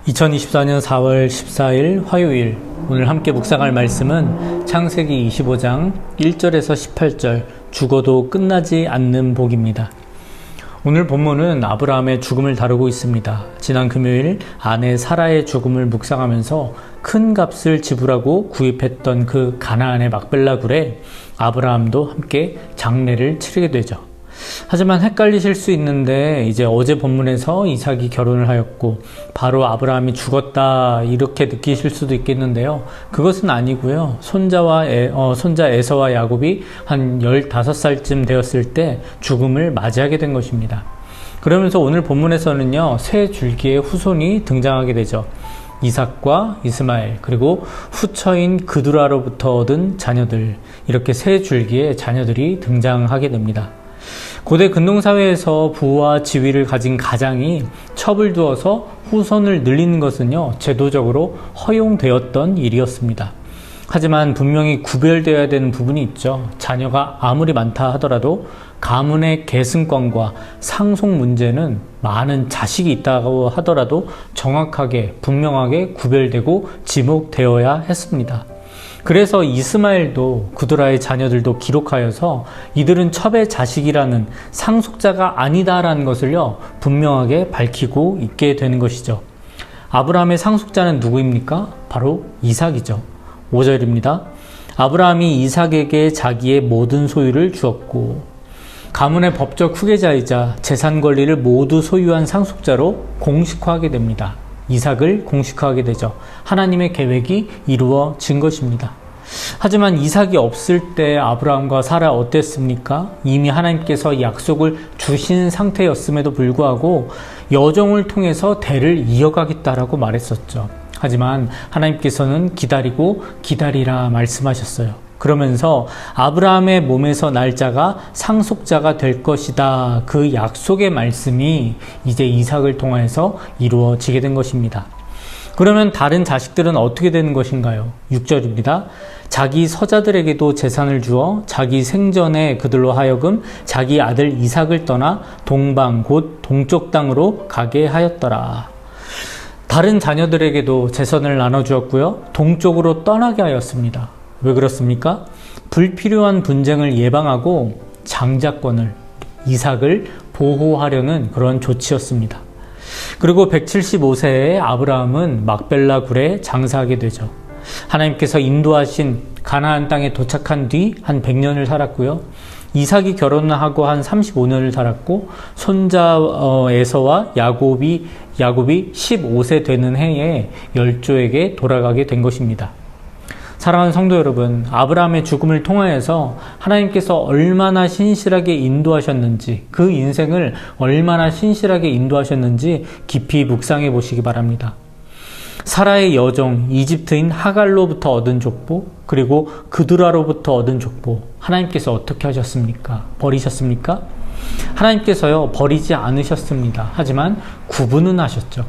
2024년 4월 14일 화요일, 오늘 함께 묵상할 말씀은 창세기 25장 1절에서 18절, 죽어도 끝나지 않는 복입니다. 오늘 본문은 아브라함의 죽음을 다루고 있습니다. 지난 금요일 아내 사라의 죽음을 묵상하면서 큰 값을 지불하고 구입했던 그 가나안의 막벨라 굴에 아브라함도 함께 장례를 치르게 되죠. 하지만 헷갈리실 수 있는데, 이제 어제 본문에서 이삭이 결혼을 하였고 바로 아브라함이 죽었다, 이렇게 느끼실 수도 있겠는데요. 그것은 아니고요. 손자 에서와 야곱이 한 15살쯤 되었을 때 죽음을 맞이하게 된 것입니다. 그러면서 오늘 본문에서는요, 세 줄기의 후손이 등장하게 되죠. 이삭과 이스마엘, 그리고 후처인 그두라로부터 얻은 자녀들, 이렇게 세 줄기의 자녀들이 등장하게 됩니다. 고대 근동사회에서 부와 지위를 가진 가장이 첩을 두어서 후손을 늘리는 것은요, 제도적으로 허용되었던 일이었습니다. 하지만 분명히 구별되어야 되는 부분이 있죠. 자녀가 아무리 많다 하더라도 가문의 계승권과 상속 문제는 많은 자식이 있다고 하더라도 정확하게 분명하게 구별되고 지목되어야 했습니다. 그래서 이스마엘도 그두라의 자녀들도 기록하여서 이들은 첩의 자식이라는 상속자가 아니다라는 것을요, 분명하게 밝히고 있게 되는 것이죠. 아브라함의 상속자는 누구입니까? 바로 이삭이죠. 5절입니다. 아브라함이 이삭에게 자기의 모든 소유를 주었고, 가문의 법적 후계자이자 재산 권리를 모두 소유한 상속자로 공식화하게 됩니다. 이삭을 공식화하게 되죠. 하나님의 계획이 이루어진 것입니다. 하지만 이삭이 없을 때 아브라함과 사라 어땠습니까? 이미 하나님께서 약속을 주신 상태였음에도 불구하고 여종을 통해서 대를 이어가겠다라고 말했었죠. 하지만 하나님께서는 기다리고 기다리라 말씀하셨어요. 그러면서 아브라함의 몸에서 날 자가 상속자가 될 것이다, 그 약속의 말씀이 이제 이삭을 통해서 이루어지게 된 것입니다. 그러면 다른 자식들은 어떻게 되는 것인가요? 6절입니다. 자기 서자들에게도 재산을 주어 자기 생전에 그들로 하여금 자기 아들 이삭을 떠나 동방 곧 동쪽 땅으로 가게 하였더라. 다른 자녀들에게도 재산을 나눠주었고요, 동쪽으로 떠나게 하였습니다. 왜 그렇습니까? 불필요한 분쟁을 예방하고 장자권을, 이삭을 보호하려는 그런 조치였습니다. 그리고 175세에 아브라함은 막벨라 굴에 장사하게 되죠. 하나님께서 인도하신 가나안 땅에 도착한 뒤 한 100년을 살았고요. 이삭이 결혼을 하고 한 35년을 살았고, 손자 에서와 야곱이 15세 되는 해에 열조에게 돌아가게 된 것입니다. 사랑하는 성도 여러분, 아브라함의 죽음을 통하여서 하나님께서 얼마나 신실하게 인도하셨는지, 그 인생을 얼마나 신실하게 인도하셨는지 깊이 묵상해 보시기 바랍니다. 사라의 여종 이집트인 하갈로부터 얻은 족보, 그리고 그두라로부터 얻은 족보, 하나님께서 어떻게 하셨습니까? 버리셨습니까? 하나님께서요, 버리지 않으셨습니다. 하지만 구분은 하셨죠.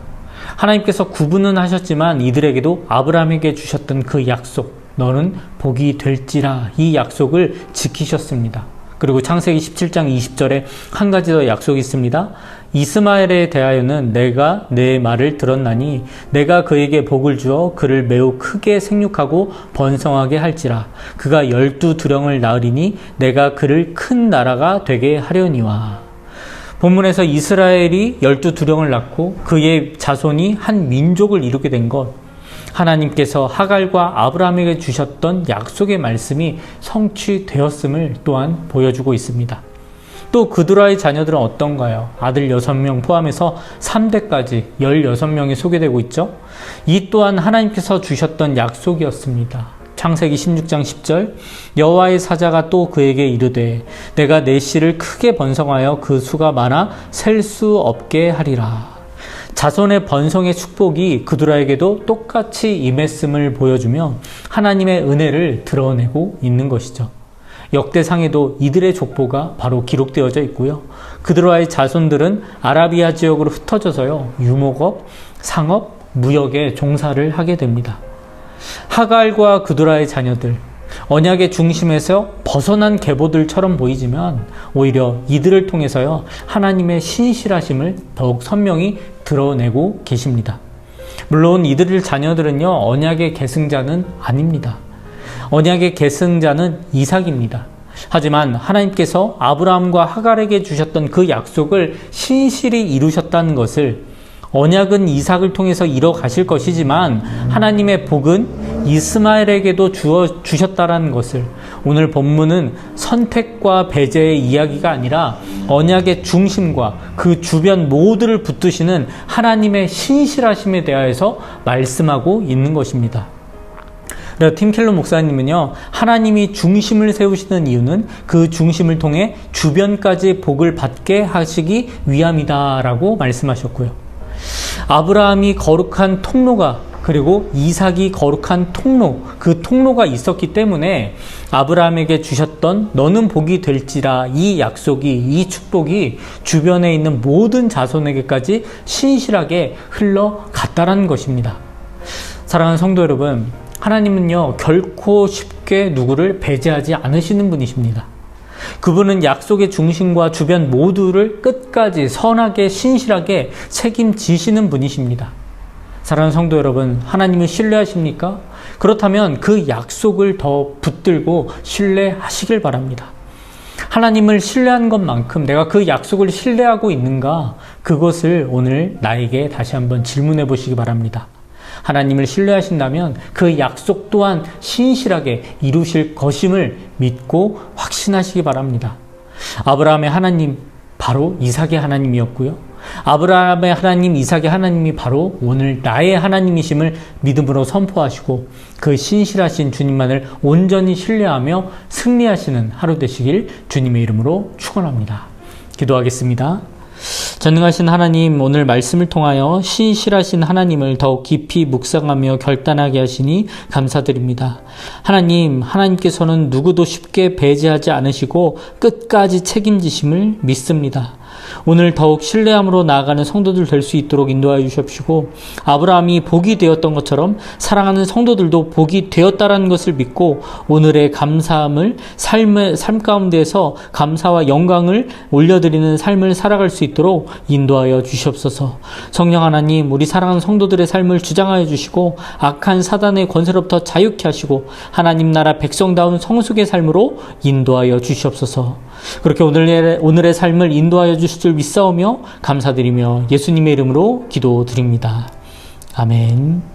하나님께서 구분은 하셨지만 이들에게도 아브라함에게 주셨던 그 약속, 너는 복이 될지라, 이 약속을 지키셨습니다. 그리고 창세기 17장 20절에 한 가지 더 약속이 있습니다. 이스마엘에 대하여는 내가 내 말을 들었나니 내가 그에게 복을 주어 그를 매우 크게 생육하고 번성하게 할지라. 그가 12두령을 낳으리니 내가 그를 큰 나라가 되게 하려니와. 본문에서 이스라엘이 12두령을 낳고 그의 자손이 한 민족을 이루게 된 것, 하나님께서 하갈과 아브라함에게 주셨던 약속의 말씀이 성취되었음을 또한 보여주고 있습니다. 또 그두라의 자녀들은 어떤가요? 아들 6명 포함해서 3대까지 16명이 소개되고 있죠. 이 또한 하나님께서 주셨던 약속이었습니다. 창세기 16장 10절, 여호와의 사자가 또 그에게 이르되 내가 내 씨를 크게 번성하여 그 수가 많아 셀 수 없게 하리라. 자손의 번성의 축복이 그두라에게도 똑같이 임했음을 보여주며 하나님의 은혜를 드러내고 있는 것이죠. 역대상에도 이들의 족보가 바로 기록되어져 있고요. 그두라의 자손들은 아라비아 지역으로 흩어져서요, 유목업, 상업, 무역에 종사를 하게 됩니다. 하갈과 그두라의 자녀들, 언약의 중심에서 벗어난 계보들처럼 보이지만 오히려 이들을 통해서요, 하나님의 신실하심을 더욱 선명히 드러내고 계십니다. 물론 이들의 자녀들은요, 언약의 계승자는 아닙니다. 언약의 계승자는 이삭입니다. 하지만 하나님께서 아브라함과 하갈에게 주셨던 그 약속을 신실히 이루셨다는 것을, 언약은 이삭을 통해서 이뤄 가실 것이지만 하나님의 복은 이스마엘에게도 주셨다라는 것을, 오늘 본문은 선택과 배제의 이야기가 아니라 언약의 중심과 그 주변 모두를 붙드시는 하나님의 신실하심에 대하여서 말씀하고 있는 것입니다. 팀 켈러 목사님은요, 하나님이 중심을 세우시는 이유는 그 중심을 통해 주변까지 복을 받게 하시기 위함이다라고 말씀하셨고요. 아브라함이 거룩한 통로가, 그리고 이삭이 거룩한 통로, 그 통로가 있었기 때문에 아브라함에게 주셨던 너는 복이 될지라, 이 약속이, 이 축복이 주변에 있는 모든 자손에게까지 신실하게 흘러갔다라는 것입니다. 사랑하는 성도 여러분, 하나님은요, 결코 쉽게 누구를 배제하지 않으시는 분이십니다. 그분은 약속의 중심과 주변 모두를 끝까지 선하게 신실하게 책임지시는 분이십니다. 사랑하는 성도 여러분, 하나님을 신뢰하십니까? 그렇다면 그 약속을 더 붙들고 신뢰하시길 바랍니다. 하나님을 신뢰한 것만큼 내가 그 약속을 신뢰하고 있는가? 그것을 오늘 나에게 다시 한번 질문해 보시기 바랍니다. 하나님을 신뢰하신다면 그 약속 또한 신실하게 이루실 것임을 믿고 확신하시기 바랍니다. 아브라함의 하나님, 바로 이삭의 하나님이었고요. 아브라함의 하나님, 이삭의 하나님이 바로 오늘 나의 하나님이심을 믿음으로 선포하시고 그 신실하신 주님만을 온전히 신뢰하며 승리하시는 하루 되시길 주님의 이름으로 축원합니다. 기도하겠습니다. 전능하신 하나님, 오늘 말씀을 통하여 신실하신 하나님을 더욱 깊이 묵상하며 결단하게 하시니 감사드립니다. 하나님, 하나님께서는 누구도 쉽게 배제하지 않으시고 끝까지 책임지심을 믿습니다. 오늘 더욱 신뢰함으로 나아가는 성도들 될 수 있도록 인도하여 주십시고, 아브라함이 복이 되었던 것처럼 사랑하는 성도들도 복이 되었다라는 것을 믿고 오늘의 감사함을 삶 가운데서 감사와 영광을 올려드리는 삶을 살아갈 수 있도록 인도하여 주시옵소서. 성령 하나님, 우리 사랑하는 성도들의 삶을 주장하여 주시고 악한 사단의 권세로부터 자유케 하시고 하나님 나라 백성다운 성숙의 삶으로 인도하여 주시옵소서. 그렇게 오늘의 삶을 인도하여 주실 줄 믿사오며 감사드리며 예수님의 이름으로 기도드립니다. 아멘.